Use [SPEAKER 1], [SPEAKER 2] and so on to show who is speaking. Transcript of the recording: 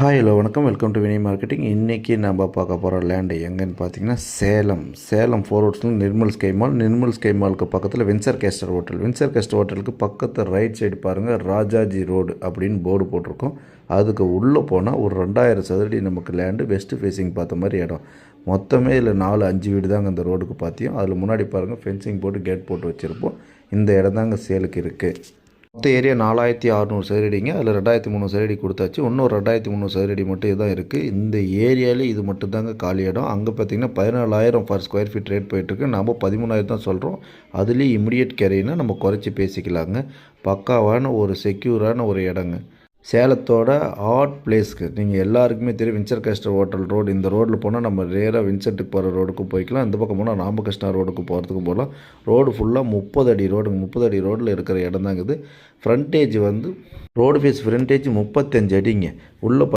[SPEAKER 1] Hi hello வணக்கம். Welcome to Vinay marketing. இன்றைக்கி நம்ம பார்க்க போகிற லேண்டு எங்கேன்னு பார்த்தீங்கன்னா சேலம் 4 ரோட்ஸில் நிர்மல் ஸ்கை மாலுக்கு பக்கத்தில் வின்சர் கேஸ்டர் ஹோட்டலுக்கு பக்கத்து ரைட் சைடு பாருங்கள், ராஜாஜி ரோடு அப்படின்னு போர்டு போட்டிருக்கோம். அதுக்கு உள்ளே போனால் ஒரு 2000 சதுரடி நமக்கு லேண்டு, வெஸ்ட்டு ஃபேஸிங் பார்த்த மாதிரி இடம். மொத்தமே இதில் 4-5 வீடு தாங்க இந்த ரோடுக்கு பார்த்தியும். அதில் முன்னாடி பாருங்கள், ஃபென்சிங் போட்டு கேட் போட்டு வச்சுருப்போம். இந்த இடம் தாங்க சேலுக்கு இருக்குது. மொத்த ஏரியா 4600 சதுரடிங்க. அதில் 2300 சதுரடி கொடுத்தாச்சு. இன்னும் 2300 சதுரடி மட்டும் இதுதான் இருக்குது. இந்த ஏரியாவிலே இது மட்டும் தாங்க காலி இடம். அங்கே பார்த்திங்கன்னா 17,000 பர் ஸ்கொயர் ஃபீட் ரேட் போயிட்டுருக்கு. நம்ம 13,000 தான் சொல்கிறோம். அதுலேயும் இமிடியேட் கேரினா நம்ம குறைச்சி பேசிக்கலாங்க. பக்காவான ஒரு செக்யூரான ஒரு இடங்க. சேலத்தோட ஹாட் பிளேஸ்க்கு நீங்கள் எல்லாருக்குமே தெரியும், வின்சர் கேஸ்டர் ஹோட்டல் ரோடு. இந்த ரோட்டில் போனால் நம்ம ரேராக வின்சென்ட்டுக்கு போகிற ரோடுக்கும் போய்க்கலாம். இந்த பக்கம் போனால் ராமகிருஷ்ணா ரோடுக்கு போகிறதுக்கும் போகலாம். ரோடு ஃபுல்லாக 30 அடி ரோடுங்க. 30 அடி ரோடில் இருக்கிற இடம் தாங்க இது. ஃப்ரண்டேஜ் ரோடு ஃபேஸ் ஃப்ரண்டேஜ் 35 அடிங்க. உள்ளே